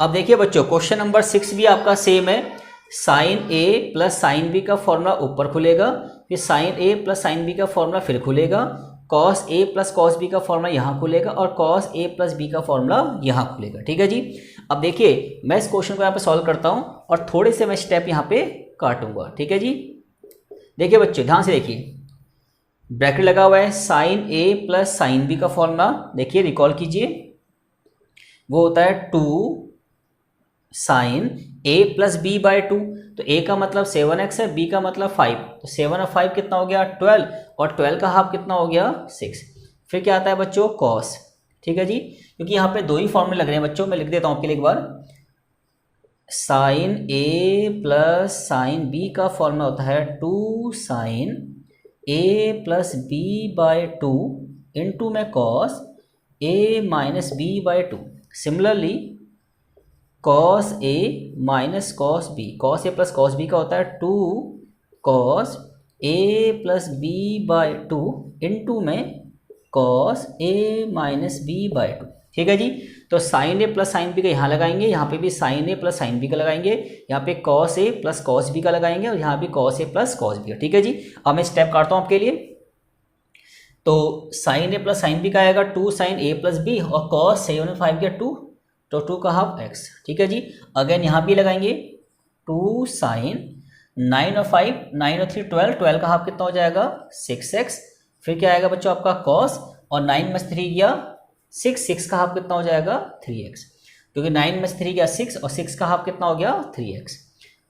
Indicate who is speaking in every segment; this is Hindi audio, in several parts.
Speaker 1: अब देखिए बच्चों, क्वेश्चन नंबर 6 भी आपका सेम है। Sine A plus sine B का फॉर्मूला ऊपर खुलेगा, फिर sign A plus sine B का फॉर्मूला फिर खुलेगा, cos A plus cos B का फॉर्मूला यहाँ खुलेगा और कॉस ए प्लस बी का फॉर्मूला यहाँ खुलेगा। ठीक है जी। अब देखिए मैं इस क्वेश्चन को यहाँ पे सॉल्व करता हूँ और थोड़े से मैं स्टेप यहाँ पे काटूंगा। ठीक है जी। देखिए बच्चों ध्यान से देखिए, ब्रैकेट लगा हुआ है, sine A plus sine B का फॉर्मूला देखिए रिकॉल कीजिए, वो होता है 2 sine A plus B by 2। तो ए का मतलब 7x है, बी का मतलब 5, तो 7 और 5 कितना हो गया 12, और 12 का हाफ कितना हो गया 6। फिर क्या आता है बच्चों कॉस। ठीक है जी, क्योंकि यहाँ पे दो ही फॉर्मूले लग रहे हैं बच्चों, मैं लिख देता हूँ आपके लिए एक बार। Sine A plus sine B का फॉर्मूला होता है 2 sine A plus B by 2 into में cos A minus B by 2। Similarly cos A minus cos B, cos A plus cos B का होता है 2 cos A plus B by 2 into में cos A minus B by 2। ठीक है जी। तो sine A plus sine B का यहाँ लगाएंगे, यहाँ पे भी sign A plus sine B का लगाएंगे, यहाँ पे cos A plus cos B का लगाएंगे और यहाँ भी cos A plus cos B का। ठीक है जी। अब मैं स्टेप काटता हूँ आपके लिए। तो sine A plus sine B का आएगा 2 साइन ए प्लस बी और कॉस 7 और 5 गया 2, तो 2 का हाफ x। ठीक है जी। अगेन यहाँ भी लगाएंगे 2 साइन 9 और 5, 9 और 3 12, 12 का हाफ कितना हो जाएगा 6x। फिर क्या आएगा बच्चों आपका cos, और 9 में से 3 गया 6, 6 का हाफ कितना हो जाएगा 3x, क्योंकि 9 में से 3 गया 6 और 6 का हाफ कितना हो गया 3x।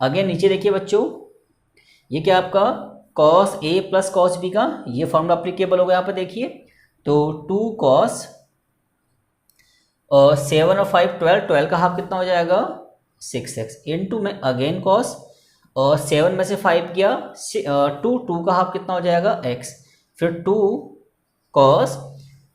Speaker 1: अगेन नीचे देखिए बच्चों, ये क्या आपका cos a plus cos b का ये फॉर्मूला अप्लीकेबल होगा यहाँ पे देखिए। तो 2 cos 7 और 5 12, 12 का हाफ कितना हो जाएगा 6x इंटू में अगेन कॉस, और 7 में से 5 गया 2, 2 का हाफ कितना हो जाएगा x। फिर 2 कॉस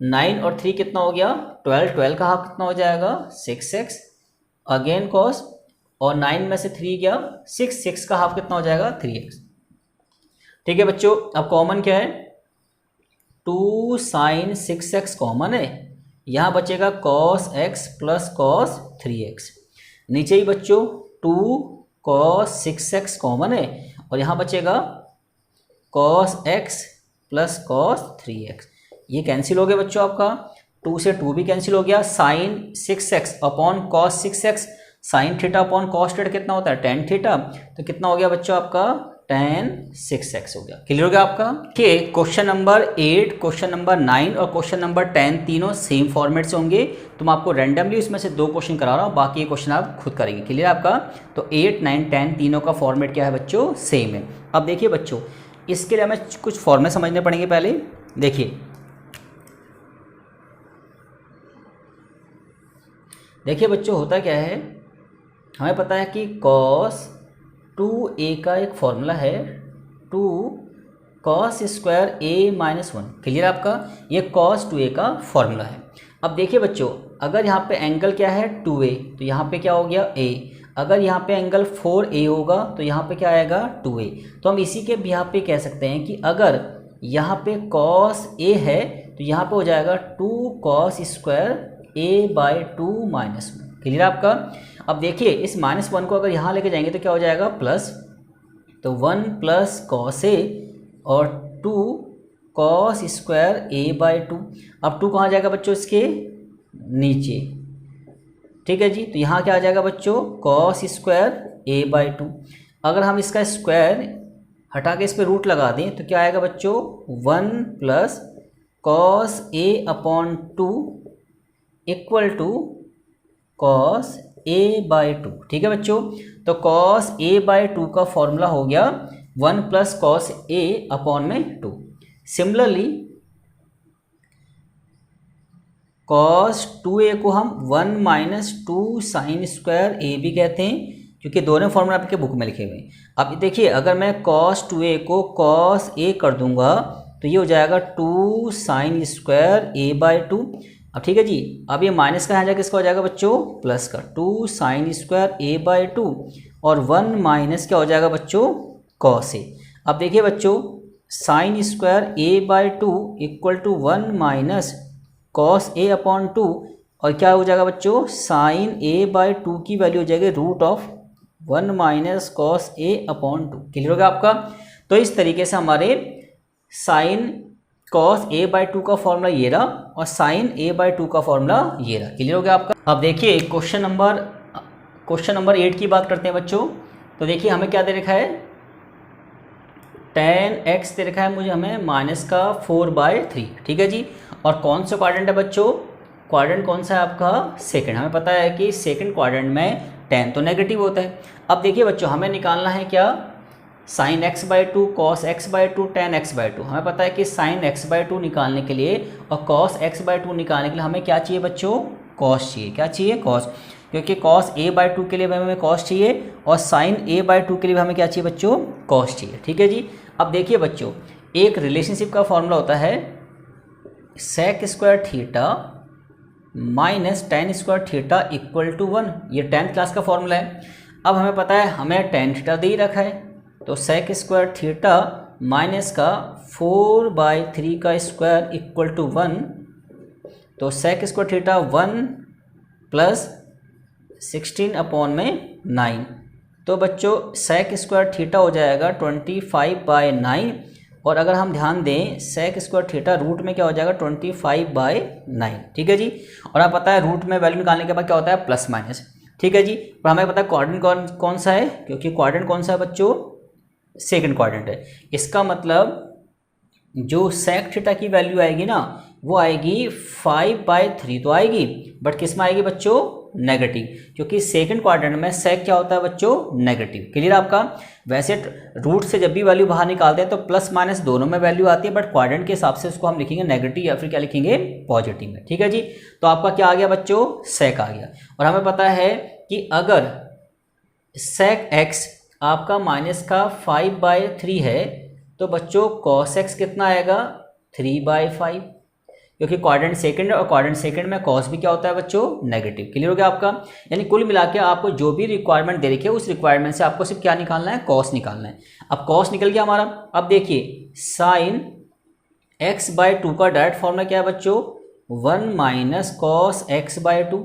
Speaker 1: 9 और 3 कितना हो गया 12, 12 का हाफ कितना हो जाएगा 6x अगेन कॉस, और 9 में से 3 गया 6, 6 का हाफ कितना हो जाएगा 3x। ठीक है बच्चों। अब कॉमन क्या है 2 साइन 6x कॉमन है, यहाँ बचेगा cos x plus cos 3x। नीचे ही बच्चों 2 cos 6x कॉमन है और यहाँ बचेगा cos x plus cos 3x। ये कैंसिल हो गया बच्चों, आपका 2 से 2 भी कैंसिल हो गया। Sine 6x upon cos 6x, sine theta upon cos theta कितना होता है tan थीटा, तो कितना हो गया बच्चों आपका tan 6x हो गया। क्लियर हो गया आपका। ठीक, क्वेश्चन नंबर 8, क्वेश्चन नंबर 9 और क्वेश्चन नंबर 10 तीनों सेम फॉर्मेट से होंगे। तो मैं आपको रैंडमली उसमें से 2 क्वेश्चन करा रहा हूँ, बाकी ये क्वेश्चन आप खुद करेंगे। क्लियर आपका। तो 8, 9, 10 तीनों का फॉर्मेट क्या है बच्चों सेम है। अब देखिए बच्चों, इसके लिए हमें कुछ फॉर्मेट समझने पड़ेंगे। पहले देखिए बच्चों, होता क्या है, हमें पता है कि cos 2a का एक फॉर्मूला है 2 cos square a minus 1। Clear आपका, ये cos 2a का फॉर्मूला है। अब देखिए बच्चों, अगर यहाँ पे एंगल क्या है 2a, तो यहाँ पे क्या हो गया a। अगर यहाँ पे एंगल 4a होगा तो यहाँ पे क्या आएगा 2a। तो हम इसी के यहाँ पे कह सकते हैं कि अगर यहाँ पे cos a है तो यहाँ पे हो जाएगा 2 cos square a by 2 minus 1। Clear आपका। अब देखिए इस -1 को अगर यहाँ लेके जाएंगे तो क्या हो जाएगा प्लस, तो 1 प्लस कॉस ए और 2 कॉस स्क्वायर ए बाई 2। अब 2 कहाँ जाएगा बच्चों इसके नीचे। ठीक है जी। तो यहाँ क्या आ जाएगा बच्चों कॉस स्क्वायर ए बाई 2। अगर हम इसका स्क्वायर हटा के इस पर रूट लगा दें तो क्या आएगा बच्चों 1 plus cos A upon 2 equal to cos a by 2। ठीक है बच्चों। तो cos a बाई 2 का फॉर्मूला हो गया 1 प्लस कॉस a अपॉन में 2। सिमिलरली cos 2a को हम 1 माइनस 2 साइन स्क्वायर a भी कहते हैं, क्योंकि दोनों फॉर्मूला आपके बुक में लिखे हुए हैं। अब देखिए, अगर मैं cos 2a को cos a कर दूंगा तो ये हो जाएगा 2 साइन स्क्वायर a बाई 2। अब ठीक है जी। अब ये माइनस का यहाँ जाकर किसका हो जाएगा बच्चों प्लस का 2 साइन स्क्वायर a बाई 2 और 1 माइनस क्या हो जाएगा बच्चों cos a। अब देखिए बच्चों, sine square a by 2 equal to 1 minus cos a अपॉन 2 और क्या हो जाएगा बच्चों, साइन ए बाई टू की वैल्यू हो जाएगी root of 1 minus cos A upon 2। Clear होगा आपका। तो इस तरीके से हमारे sine cos A by two का फॉर्मूला ये रहा और साइन ए बाई टू का फॉर्मूला ये रहा। क्लियर हो गया आपका। अब देखिए क्वेश्चन नंबर 8 की बात करते हैं बच्चों। तो देखिए हमें क्या दे रखा है, tan x दे रखा है मुझे हमें माइनस का 4/3। ठीक है जी। और कौन सा क्वाड्रेंट है बच्चों, क्वाड्रेंट कौन सा है आपका, सेकंड। हमें पता है कि सेकंड क्वाड्रेंट में tan तो नेगेटिव होता है। अब देखिए बच्चों हमें निकालना है क्या, sign x/2 cos x/2 tan x/2। हमें पता है कि साइन x/2 निकालने के लिए और कॉस x/2 निकालने के लिए हमें क्या चाहिए बच्चों, कॉस चाहिए। क्या चाहिए, कॉस। क्योंकि कॉस a/2 के लिए हमें कॉस चाहिए और साइन a/2 के लिए हमें क्या चाहिए बच्चों, कॉस चाहिए। ठीक है जी। अब देखिए बच्चों एक रिलेशनशिप का फॉर्मूला होता है sec square theta minus tan square theta equal to 1। ये 10th क्लास का फॉर्मूला है। अब हमें पता है हमें टेन थीटा दे ही रखा है, तो सेक स्क्वायर थीटा माइनस का 4/3 का स्क्वायर इक्वल टू 1। तो sec square theta 1 plus 16 upon में 9। तो बच्चों सेक स्क्वायर थीटा हो जाएगा 25/9। और अगर हम ध्यान दें सेक स्क्वायर थीटा रूट में क्या हो जाएगा 25/9। ठीक है जी। और आप पता है रूट में वैल्यू निकालने के बाद क्या होता है, प्लस माइनस। ठीक है जी। पर हमें पता है क्वाड्रेंट कौन सा है, क्योंकि क्वाड्रेंट कौन सा है बच्चों, सेकंड क्वाड्रेंट है। इसका मतलब जो सेक थीटा की वैल्यू आएगी ना वो आएगी 5/3 तो आएगी, बट किस में आएगी बच्चों, नेगेटिव। क्योंकि सेकंड क्वाड्रेंट में सेक क्या होता है बच्चों, नेगेटिव। क्लियर आपका। वैसे रूट से जब भी वैल्यू बाहर निकालते हैं तो प्लस माइनस दोनों में वैल्यू आती है, बट क्वाड्रेंट के हिसाब से उसको हम लिखेंगे नेगेटिव या फिर क्या लिखेंगे, पॉजिटिव में। ठीक है जी। तो आपका क्या आ गया बच्चों, सेक आ गया। और हमें पता है कि अगर सेक एक्स आपका माइनस का 5/3 है तो बच्चों कॉस एक्स कितना आएगा, 3/5। क्योंकि क्वाड्रेंट सेकंड और क्वाड्रेंट सेकंड में कॉस भी क्या होता है बच्चों, नेगेटिव। क्लियर हो गया आपका। यानी कुल मिला के आपको जो भी रिक्वायरमेंट दे रखी है उस रिक्वायरमेंट से आपको सिर्फ क्या निकालना है, कॉस निकालना है। अब कॉस निकल गया हमारा। अब देखिए साइन x/2 का डायरेक्ट फॉर्मूला क्या है बच्चों, 1 माइनस कॉस x/2।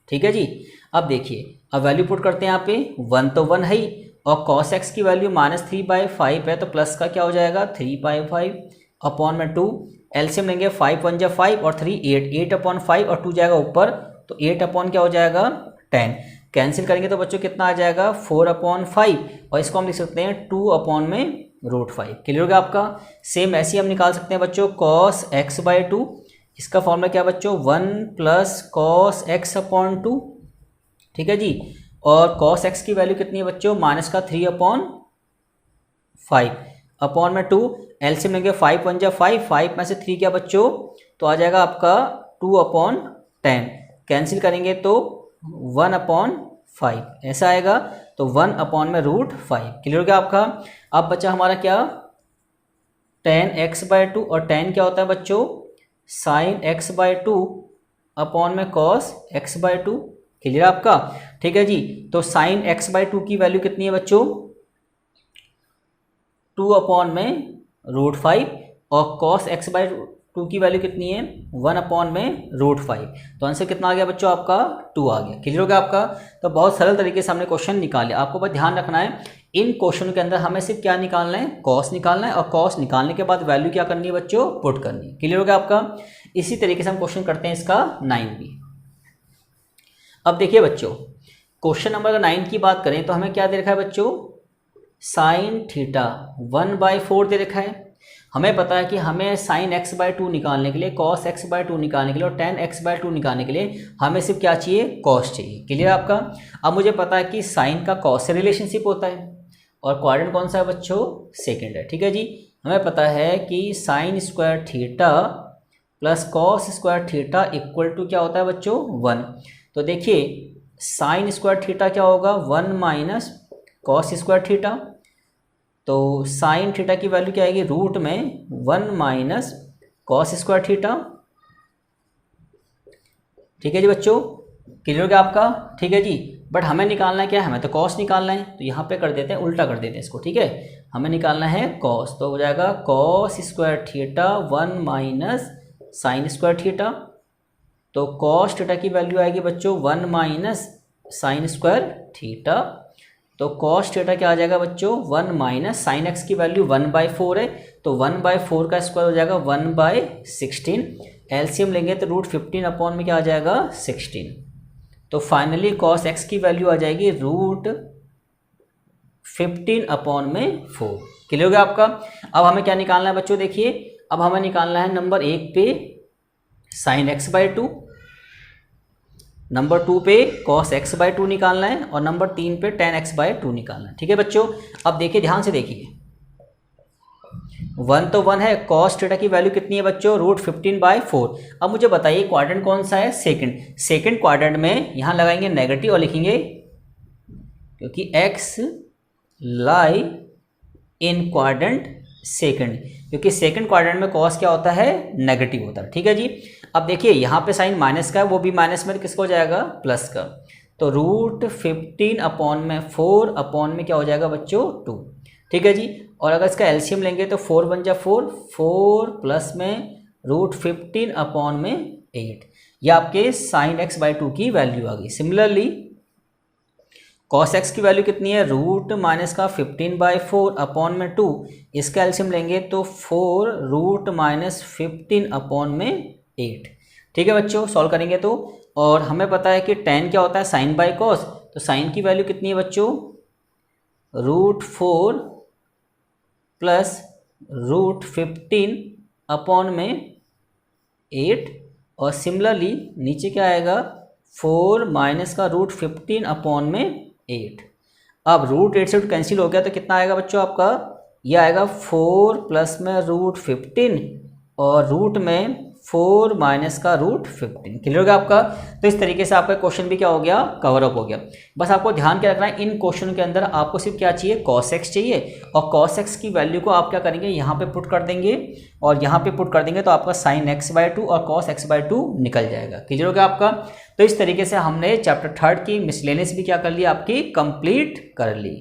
Speaker 1: ठीक है जी। अब देखिए अब वैल्यू पुट करते हैं यहाँ पे, 1 तो 1 है ही और कॉस x की वैल्यू -3/5 है, तो प्लस का क्या हो जाएगा 3/5 अपॉन में 2। एलसीएम लेंगे 5 1 जा 5 और 3 8 अपॉन 5 और 2 जाएगा ऊपर, तो 8 अपॉन क्या हो जाएगा 10। कैंसिल करेंगे तो बच्चों कितना आ जाएगा 4/5 और इसको हम लिख सकते हैं 2 अपॉन में √5। क्लियर हो गया आपका। सेम ऐसे ही हम निकाल सकते हैं बच्चों cos x/2। इसका फॉर्मूला क्या है बच्चों, 1 प्लस कॉस x अपॉन 2। ठीक है जी। और cos x की वैल्यू कितनी है बच्चों, माइनस का 3/5 अपॉन में 2। एलसीएम लेंगे 5 1 जा 5, 5 में से 3 क्या बच्चों, तो आ जाएगा आपका 2/10। कैंसिल करेंगे तो 1/5 ऐसा आएगा, तो 1 अपॉन में √5। क्लियर हो गया आपका। अब बचा हमारा क्या, tan x/2 और tan क्या होता है बच्चों, साइन x/2 अपॉन में cos x/2। क्लियर आपका। ठीक है जी। तो साइन x/2 की वैल्यू कितनी है बच्चों, 2 अपॉन में √5 और cos x/2 की वैल्यू कितनी है, 1 अपॉन में √5। तो आंसर कितना आ गया बच्चों आपका, 2 आ गया। क्लियर हो गया आपका। तो बहुत सरल तरीके से हमने क्वेश्चन निकाले। आपको बस ध्यान रखना है इन क्वेश्चन के अंदर हमें सिर्फ क्या निकालना है, कॉस निकालना है और कॉस निकालने के बाद वैल्यू क्या करनी है बच्चों, पुट करनी है। क्लियर हो गया आपका। इसी तरीके से हम क्वेश्चन करते हैं इसका 9 भी। अब देखिए बच्चों क्वेश्चन नंबर 9 की बात करें तो हमें क्या दे रखा है बच्चों, साइन थीटा 1/4 दे रखा है। हमें पता है कि हमें साइन x/2 निकालने के लिए, कॉस x/2 निकालने के लिए और tan x/2 निकालने के लिए हमें सिर्फ क्या चाहिए, कॉस चाहिए। क्लियर आपका। अब मुझे पता है कि साइन का कॉस से रिलेशनशिप होता है और क्वाड्रेंट कौन सा है बच्चों, सेकंड है। ठीक है जी। हमें पता है कि sine square theta plus cos square theta equal to क्या होता है बच्चों, 1। तो देखिए साइन स्क्वायर थीटा क्या होगा, 1 माइनस कॉस स्क्वायर थीटा। तो साइन थीटा की वैल्यू क्या आएगी, रूट में 1 माइनस कॉस स्क्वायर थीटा। ठीक है जी बच्चों। क्लियर हो गया आपका। ठीक है जी। बट हमें निकालना है क्या, हमें तो कॉस निकालना है, तो यहाँ पे कर देते हैं, उल्टा कर देते हैं इसको। ठीक है, हमें निकालना है कॉस, तो हो जाएगा cos square theta 1 minus sign square theta. तो कॉस थीटा की वैल्यू आएगी बच्चों 1 माइनस साइन स्क्वायर थीटा। तो कॉस थीटा क्या आ जाएगा बच्चों 1 माइनस साइन एक्स की वैल्यू 1/4 है, तो 1/4 का स्क्वायर हो जाएगा 1/16। एलसीएम लेंगे तो रूट 15 अपॉन में क्या आ जाएगा 16। तो फाइनली कॉस एक्स की वैल्यू आ जाएगी रूट 15 अपॉन में 4। क्लियर हो गया आपका। अब हमें क्या निकालना है बच्चों, देखिए अब हमें निकालना है नंबर 1 पे साइन x/2, नंबर 2 पे cos x/2 निकालना है और नंबर 3 पे tan x/2 निकालना है। ठीक है बच्चों, अब देखिए ध्यान से देखिए, 1 तो 1 है, cos थीटा की वैल्यू कितनी है बच्चों रूट 15/4। अब मुझे बताइए क्वाड्रेंट कौन सा है, सेकंड क्वाड्रेंट में यहाँ लगाएंगे नेगेटिव और लिखेंगे क्योंकि x लाई इन क्वाड्रेंट सेकंड, क्योंकि सेकंड क्वाड्रेंट में cos क्या होता है नेगेटिव होता है। ठीक है जी। अब देखिए यहाँ पे साइन माइनस का है, वो भी माइनस में किसका हो जाएगा प्लस का, तो रूट 15 अपॉन में 4 अपॉन में क्या हो जाएगा बच्चों 2। ठीक है जी। और अगर इसका एलसीएम लेंगे तो 4 बन जा 4 प्लस में रूट 15 अपॉन में 8, ये आपके साइन x/2 की वैल्यू आ गई। सिमिलरली cos x की वैल्यू कितनी है रूट माइनस का 15/4 अपॉन में 2, इसका एलसीएम लेंगे तो 4 रूट माइनस 15 अपॉन में 8। ठीक है बच्चों, सॉल्व करेंगे तो, और हमें पता है कि tan क्या होता है साइन बाई कॉस, तो साइन की वैल्यू कितनी है बच्चों रूट 4 प्लस रूट 15 अपॉन में 8, और सिमिलरली नीचे क्या आएगा 4 माइनस का रूट 15 अपॉन में 8। अब रूट 8 से कैंसिल हो गया तो कितना आएगा बच्चों आपका, ये आएगा 4 प्लस में रूट 15 और रूट में 4 माइनस का रूट 15। क्लियर हो गया आपका। तो इस तरीके से आपका क्वेश्चन भी क्या हो गया कवर अप हो गया। बस आपको ध्यान क्या रखना है, इन क्वेश्चन के अंदर आपको सिर्फ क्या चाहिए cos x चाहिए, और cos x की वैल्यू को आप क्या करेंगे यहाँ पे पुट कर देंगे, और यहाँ पे पुट कर देंगे तो आपका sin x/2 और cos x/2 निकल जाएगा। क्लियर हो गया आपका। तो इस तरीके से हमने चैप्टर 3 की मिसलेनियस भी क्या कर लिया आपकी कंप्लीट कर ली।